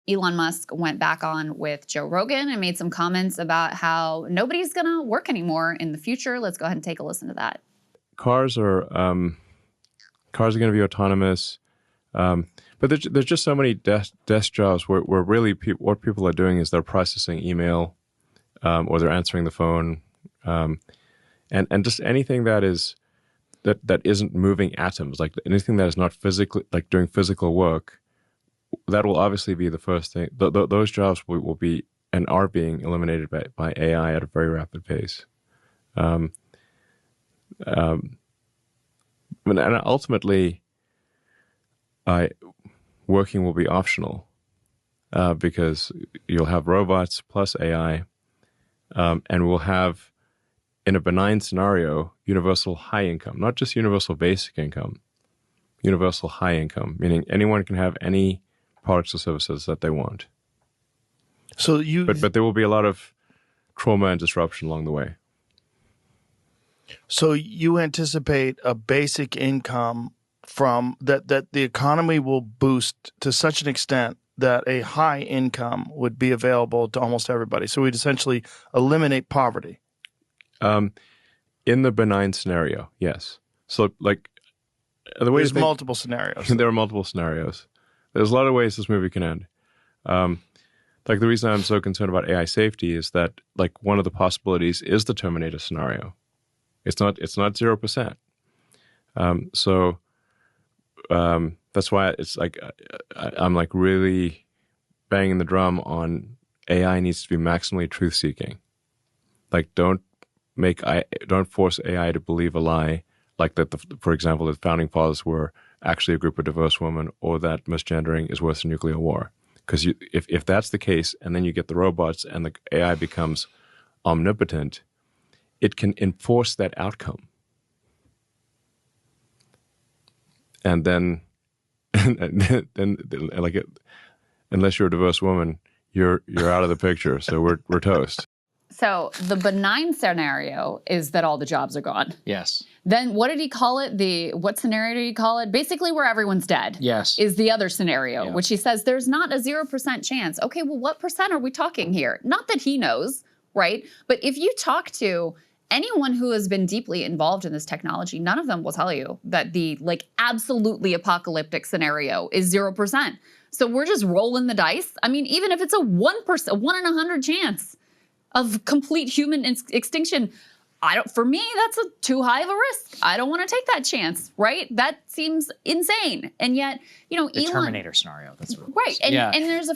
Elon Musk went back on with Joe Rogan and made some comments about how nobody's going to work anymore in the future. Let's go ahead and take a listen to that. Cars are going to be autonomous, but there's just so many desk jobs where really what people are doing is they're processing email, or they're answering the phone, and just anything that isn't moving atoms, like anything that is not physically, like doing physical work. That will obviously be the first thing. Those jobs will be and are being eliminated by AI at a very rapid pace. And ultimately, working will be optional because you'll have robots plus AI, and we'll have, in a benign scenario, universal high income, not just universal basic income, universal high income, meaning anyone can have any products or services that they want. So but there will be a lot of trauma and disruption along the way. So you anticipate a basic income from that the economy will boost to such an extent that a high income would be available to almost everybody. So we'd essentially eliminate poverty. In the benign scenario, yes. So like there's multiple scenarios. There are multiple scenarios. There's a lot of ways this movie can end. Like the reason I'm so concerned about AI safety is that like one of the possibilities is the Terminator scenario. It's not 0%. So that's why it's like I'm like really banging the drum on AI needs to be maximally truth seeking. Like don't force AI to believe a lie, like that. For example, the founding fathers were actually a group of diverse women, or that misgendering is worse than nuclear war. Because if that's the case, and then you get the robots and the AI becomes omnipotent, it can enforce that outcome. And then, like unless you're a diverse woman, you're out of the picture. So we're toast. So the benign scenario is that all the jobs are gone. Yes. Then what did he call it? What scenario did he call it? Basically where everyone's dead. Yes. Is the other scenario, Yeah. which he says there's not a 0% chance. Okay, well, what percent are we talking here? Not that he knows, right? But if you talk to anyone who has been deeply involved in this technology, none of them will tell you that the like absolutely apocalyptic scenario is 0%. So we're just rolling the dice. I mean, even if it's a 1%, 1 in 100 chance of complete human extinction, for me, that's too high of a risk. I don't want to take that chance, right? That seems insane. And yet, the Elon, Terminator scenario. That's what right. And there's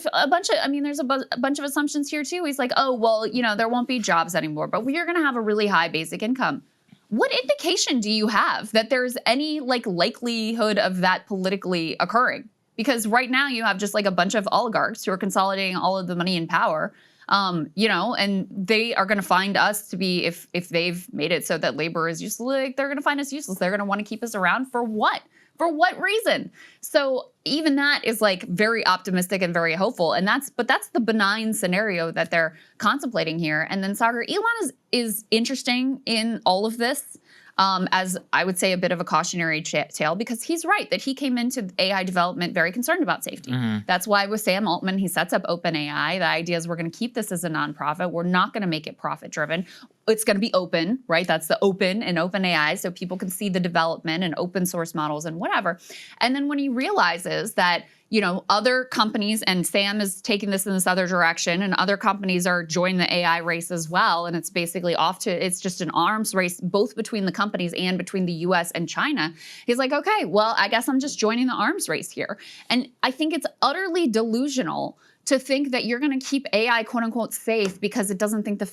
a bunch of assumptions here too. He's like, oh, well, there won't be jobs anymore, but we are going to have a really high basic income. What indication do you have that there's any like likelihood of that politically occurring? Because right now you have just like a bunch of oligarchs who are consolidating all of the money and power. And they are going to find us to be, if they've made it so that labor is useless, like they're going to find us useless. They're going to want to keep us around for what? For what reason? So even that is like very optimistic and very hopeful. And that's the benign scenario that they're contemplating here. And then Saagar, Elon is interesting in all of this. As I would say a bit of a cautionary tale, because he's right that he came into AI development very concerned about safety. Mm-hmm. That's why with Sam Altman, he sets up Open AI. The idea is we're going to keep this as a nonprofit. We're not going to make it profit driven. It's going to be open, right? That's the open in Open AI, so people can see the development and open source models and whatever. And then when he realizes that other companies, and Sam is taking this in this other direction, and other companies are joining the AI race as well. And it's basically it's just an arms race, both between the companies and between the US and China. He's like, okay, well, I guess I'm just joining the arms race here. And I think it's utterly delusional to think that you're going to keep AI quote unquote safe because it doesn't think the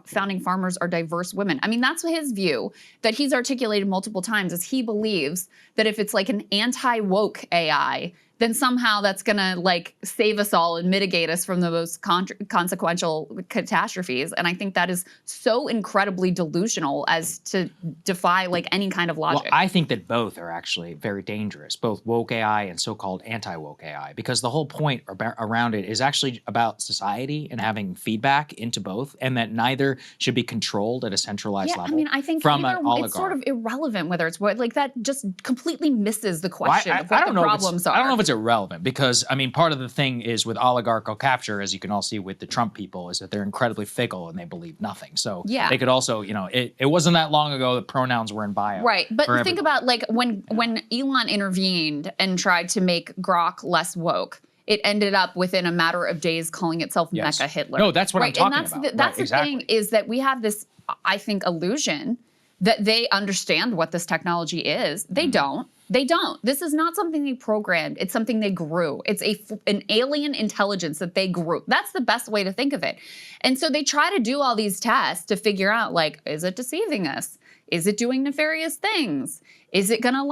founding farmers are diverse women. I mean, that's his view that he's articulated multiple times, is he believes that if it's like an anti-woke AI, then somehow that's going to like save us all and mitigate us from the most consequential catastrophes. And I think that is so incredibly delusional as to defy like any kind of logic. Well, I think that both are actually very dangerous, both woke AI and so-called anti-woke AI, because the whole point around it is actually about society and having feedback into both, and that neither should be controlled at a centralized level. I mean, I think from an oligarch. It's sort of irrelevant whether it's like that just completely misses the question of what the problems are. I don't know if it's it's irrelevant because, I mean, part of the thing is with oligarchical capture, as you can all see with the Trump people, is that they're incredibly fickle and they believe nothing. So Yeah. they could also, you know, it wasn't that long ago that pronouns were in bio. Right, but for think everybody. about like when Elon intervened and tried to make Grok less woke, it ended up within a matter of days calling itself Yes. Mecha Hitler. No, that's what I'm right? talking and that's about. The, that's Right, the exactly. thing is that we have this, I think, illusion that they understand what this technology is. They don't. They don't. This is not something they programmed. It's something they grew. It's an alien intelligence that they grew. That's the best way to think of it. And so they try to do all these tests to figure out, like, is it deceiving us? Is it doing nefarious things? Is it gonna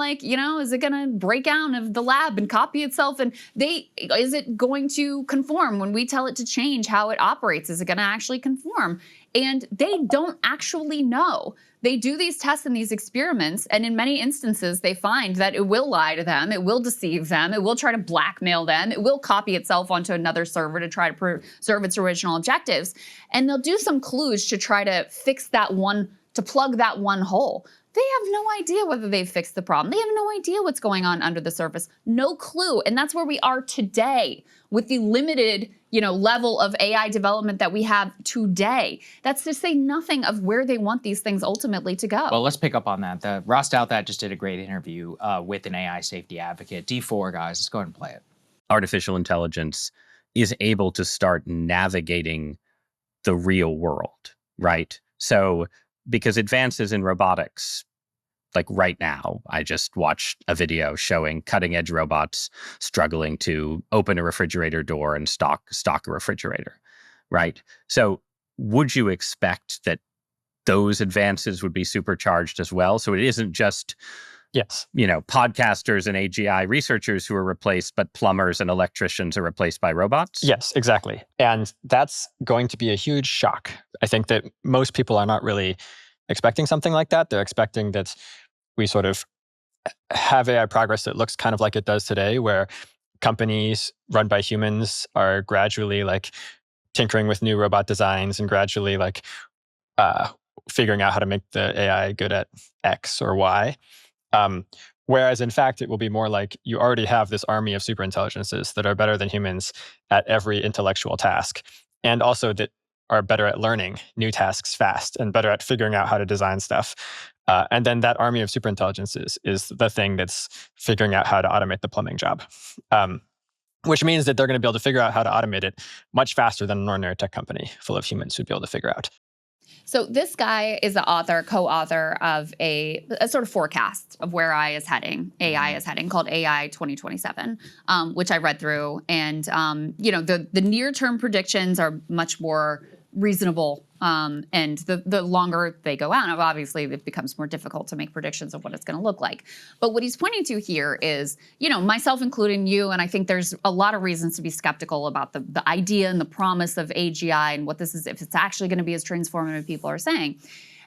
is it gonna break out of the lab and copy itself? And is it going to conform when we tell it to change how it operates? Is it gonna actually conform? And they don't actually know. They do these tests and these experiments, and in many instances, they find that it will lie to them, it will deceive them, it will try to blackmail them, it will copy itself onto another server to try to preserve its original objectives. And they'll do some clues to try to fix that one, to plug that one hole. They have no idea whether they've fixed the problem. They have no idea what's going on under the surface. No clue. And that's where we are today with the limited, level of AI development that we have today. That's to say nothing of where they want these things ultimately to go. Well, let's pick up on that. Ross Douthat just did a great interview with an AI safety advocate. D4, guys, let's go ahead and play it. Artificial intelligence is able to start navigating the real world, right? So, because advances in robotics, like right now, I just watched a video showing cutting edge robots struggling to open a refrigerator door and stock a refrigerator, right? So would you expect that those advances would be supercharged as well? So it isn't just, yes, podcasters and AGI researchers who are replaced, but plumbers and electricians are replaced by robots? Yes, exactly. And that's going to be a huge shock. I think that most people are not really expecting something like that. They're expecting that we sort of have AI progress that looks kind of like it does today, where companies run by humans are gradually like tinkering with new robot designs and gradually like figuring out how to make the AI good at X or Y. Whereas in fact, it will be more like you already have this army of superintelligences that are better than humans at every intellectual task, and also that are better at learning new tasks fast and better at figuring out how to design stuff. And then that army of superintelligences is the thing that's figuring out how to automate the plumbing job, which means that they're going to be able to figure out how to automate it much faster than an ordinary tech company full of humans would be able to figure out. So this guy is the co-author of a sort of forecast of where AI is heading, called AI 2027, which I read through. And, the near-term predictions are much more reasonable. And the longer they go out, obviously it becomes more difficult to make predictions of what it's going to look like. But what he's pointing to here is, myself including you, and I think there's a lot of reasons to be skeptical about the idea and the promise of AGI and what this is, if it's actually going to be as transformative as people are saying.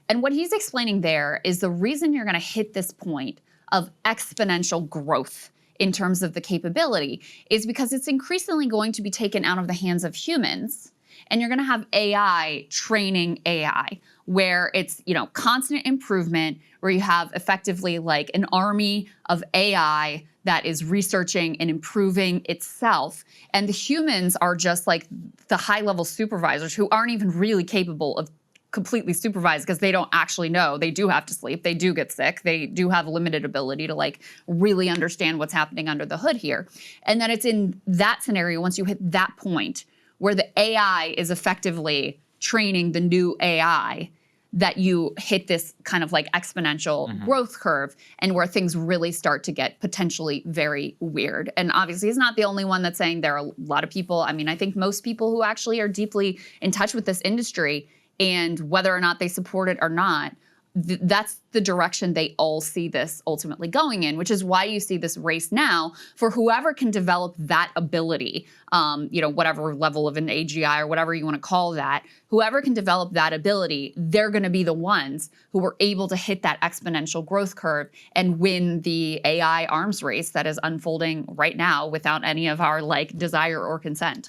And what he's explaining there is the reason you're going to hit this point of exponential growth in terms of the capability is because it's increasingly going to be taken out of the hands of humans. And you're going to have AI training AI, where it's, constant improvement, where you have effectively like an army of AI that is researching and improving itself. And the humans are just like the high-level supervisors who aren't even really capable of completely supervised because they don't actually know. They do have to sleep. They do get sick. They do have limited ability to like really understand what's happening under the hood here. And then it's in that scenario, once you hit that point, where the AI is effectively training the new AI, that you hit this kind of like exponential growth curve, and where things really start to get potentially very weird. And obviously he's not the only one that's saying. There are a lot of people, I think most people who actually are deeply in touch with this industry, and whether or not they support it or not, that's the direction they all see this ultimately going in, which is why you see this race now for whoever can develop that ability, whatever level of an AGI or whatever you want to call that, whoever can develop that ability, they're going to be the ones who are able to hit that exponential growth curve and win the AI arms race that is unfolding right now without any of our like desire or consent.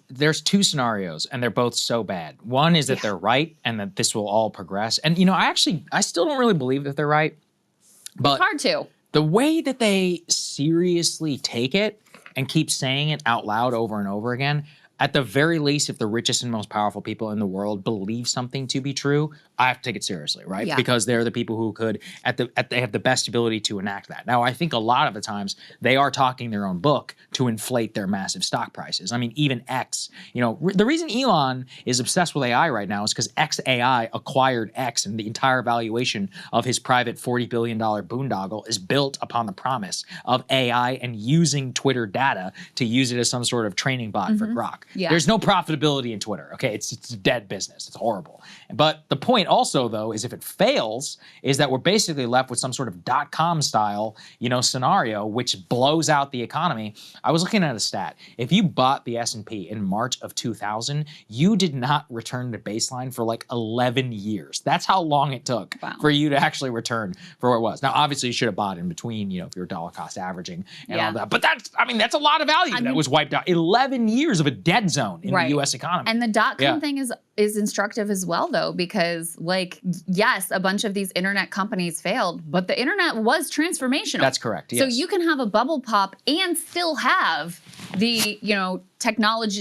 There's two scenarios, and they're both so bad. One is that they're right and that this will all progress. And I still don't really believe that they're right. But it's hard to. The way that they seriously take it and keep saying it out loud over and over again, at the very least, if the richest and most powerful people in the world believe something to be true, I have to take it seriously, right? Yeah. Because they're the people who could, they have the best ability to enact that. Now, I think a lot of the times they are talking their own book to inflate their massive stock prices. I mean, even X, the reason Elon is obsessed with AI right now is because XAI acquired X, and the entire valuation of his private $40 billion boondoggle is built upon the promise of AI and using Twitter data to use it as some sort of training bot for Grok. Yeah. There's no profitability in Twitter, okay? It's a dead business. It's horrible. But the point also, though, is if it fails, is that we're basically left with some sort of .com style, scenario, which blows out the economy. I was looking at a stat. If you bought the S&P in March of 2000, you did not return to baseline for like 11 years. That's how long it took for you to actually return for where it was. Now, obviously, you should have bought in between, if you're dollar cost averaging and all that. But that's a lot of value that was wiped out. 11 years of a dead zone in the U.S. economy. And the .com thing is instructive as well, though, because yes, a bunch of these internet companies failed, but the internet was transformational. That's correct. Yes. So you can have a bubble pop and still have the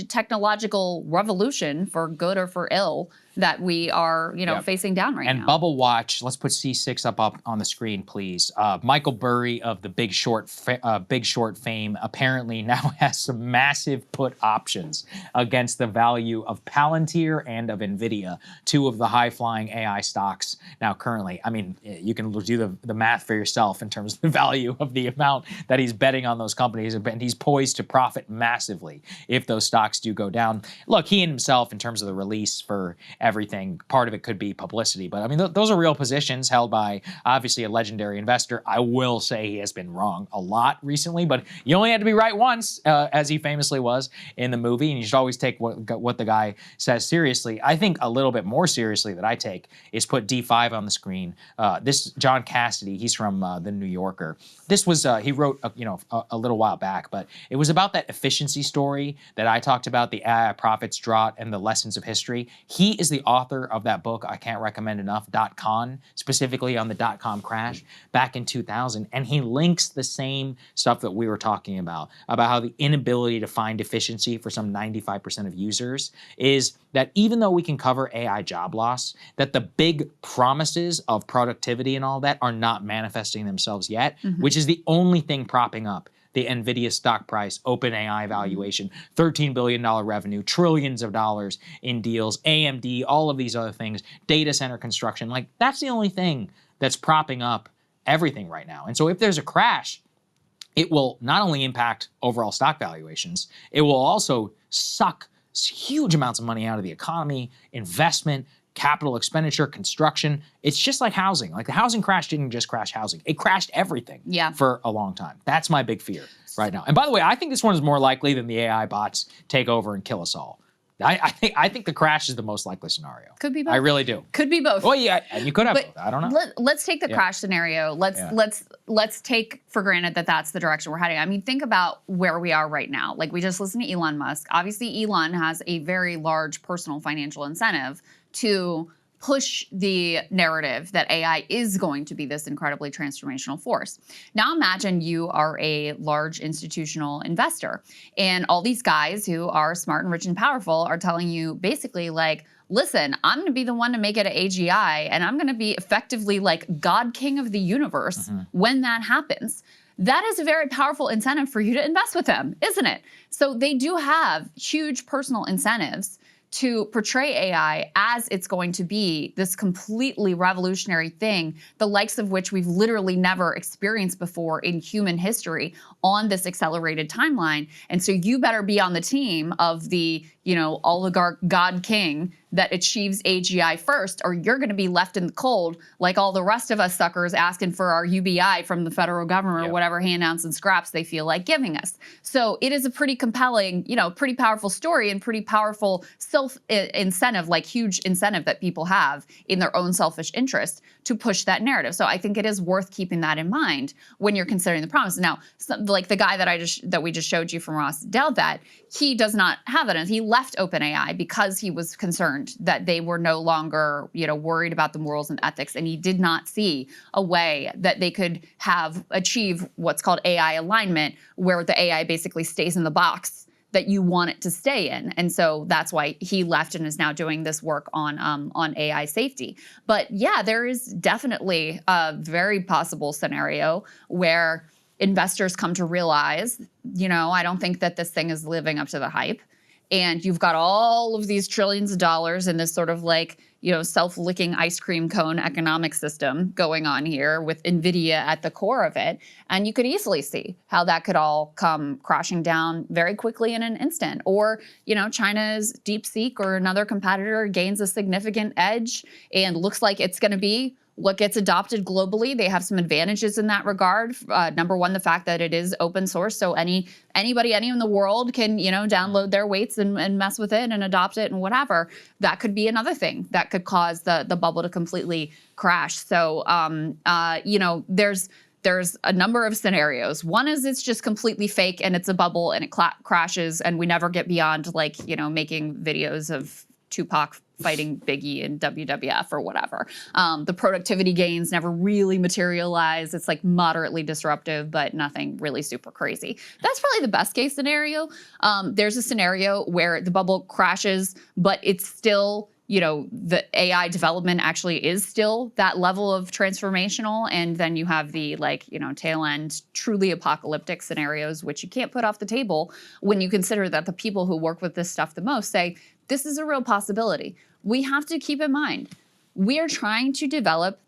technological revolution, for good or for ill, that we are facing down right now. And Bubble Watch, let's put C6 up on the screen, please. Michael Burry of the Big Short fame apparently now has some massive put options against the value of Palantir and of NVIDIA, two of the high-flying AI stocks now currently. I mean, you can do the math for yourself in terms of the value of the amount that he's betting on those companies, and he's poised to profit massively if those stocks do go down. Look, he and himself, in terms of the release for everything, part of it could be publicity, but I mean, those are real positions held by obviously a legendary investor. I will say he has been wrong a lot recently, but you only had to be right once, as he famously was in the movie, and you should always take what the guy says seriously. I think a little bit more seriously that I take is put D5 on the screen. This John Cassidy, he's from the New Yorker. This was he wrote a little while back, but it was about that efficiency story that I talked about, the AI profits drought and the lessons of history. He is the author of that book, I can't recommend enough, .con, specifically on the .com crash back in 2000. And he links the same stuff that we were talking about how the inability to find efficiency for some 95% of users is that even though we can cover AI job loss, that the big promises of productivity and all that are not manifesting themselves yet, which is the only thing propping up the NVIDIA stock price, OpenAI valuation, $13 billion revenue, trillions of dollars in deals, AMD, all of these other things, data center construction. That's the only thing that's propping up everything right now. And so if there's a crash, it will not only impact overall stock valuations, it will also suck huge amounts of money out of the economy, investment, capital expenditure, construction. It's just like housing. The housing crash didn't just crash housing. It crashed everything for a long time. That's my big fear right now. And by the way, I think this one is more likely than the AI bots take over and kill us all. I think the crash is the most likely scenario. Could be both. I really do. Could be both. Well, yeah, and you could have both. I don't know. Let's take the crash scenario. Let's take for granted that that's the direction we're heading. I mean, think about where we are right now. We just listened to Elon Musk. Obviously, Elon has a very large personal financial incentive to push the narrative that AI is going to be this incredibly transformational force. Now imagine you are a large institutional investor, and all these guys who are smart and rich and powerful are telling you basically listen, I'm going to be the one to make it at AGI, and I'm going to be effectively God King of the universe when that happens. That is a very powerful incentive for you to invest with them, isn't it? So they do have huge personal incentives to portray AI as it's going to be this completely revolutionary thing, the likes of which we've literally never experienced before in human history on this accelerated timeline. And so you better be on the team of the, oligarch God King that achieves AGI first, or you're going to be left in the cold like all the rest of us suckers asking for our UBI from the federal government or whatever handouts and scraps they feel like giving us. So it is a pretty compelling, pretty powerful story and pretty powerful self-incentive, huge incentive that people have in their own selfish interest to push that narrative. So I think it is worth keeping that in mind when you're considering the promise. Now, the guy that we just showed you from Ross Delvat, he does not have that. And he left OpenAI because he was concerned that they were no longer, worried about the morals and ethics, and he did not see a way that they could achieve what's called AI alignment, where the AI basically stays in the box that you want it to stay in. And so that's why he left and is now doing this work on AI safety. But yeah, there is definitely a very possible scenario where investors come to realize, I don't think that this thing is living up to the hype. And you've got all of these trillions of dollars in this sort of self-licking ice cream cone economic system going on here with NVIDIA at the core of it. And you could easily see how that could all come crashing down very quickly in an instant. Or, China's DeepSeek or another competitor gains a significant edge and looks like it's going to be what gets adopted globally. They have some advantages in that regard. Number one, the fact that it is open source, so anybody in the world can, download their weights and mess with it and adopt it and whatever. That could be another thing that could cause the bubble to completely crash. So, there's a number of scenarios. One is it's just completely fake and it's a bubble and it crashes and we never get beyond making videos of Tupac fighting Biggie in WWF or whatever. The productivity gains never really materialize. It's moderately disruptive, but nothing really super crazy. That's probably the best case scenario. There's a scenario where the bubble crashes, but it's still, the AI development actually is still that level of transformational. And then you have the tail end, truly apocalyptic scenarios, which you can't put off the table when you consider that the people who work with this stuff the most say, this is a real possibility. We have to keep in mind, they are trying to develop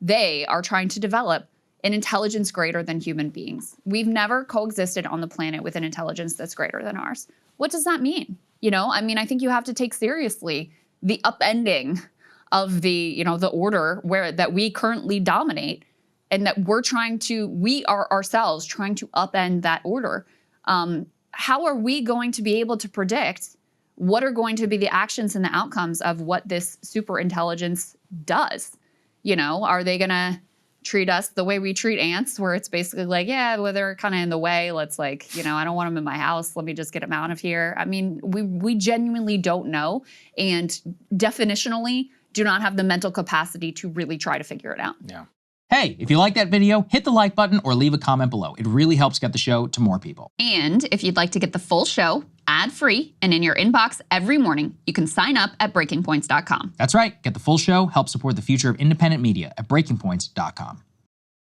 an intelligence greater than human beings. We've never coexisted on the planet with an intelligence that's greater than ours. What does that mean? I think you have to take seriously the upending of the order that we currently dominate, and that we are ourselves trying to upend that order. How are we going to be able to predict what are going to be the actions and the outcomes of what this super intelligence does? Are they going to treat us the way we treat ants, where it's basically they're kind of in the way. Let's I don't want them in my house. Let me just get them out of here. We genuinely don't know, and definitionally do not have the mental capacity to really try to figure it out. Yeah. Hey, if you like that video, hit the like button or leave a comment below. It really helps get the show to more people. And if you'd like to get the full show ad-free and in your inbox every morning, you can sign up at breakingpoints.com. That's right. Get the full show, help support the future of independent media at breakingpoints.com.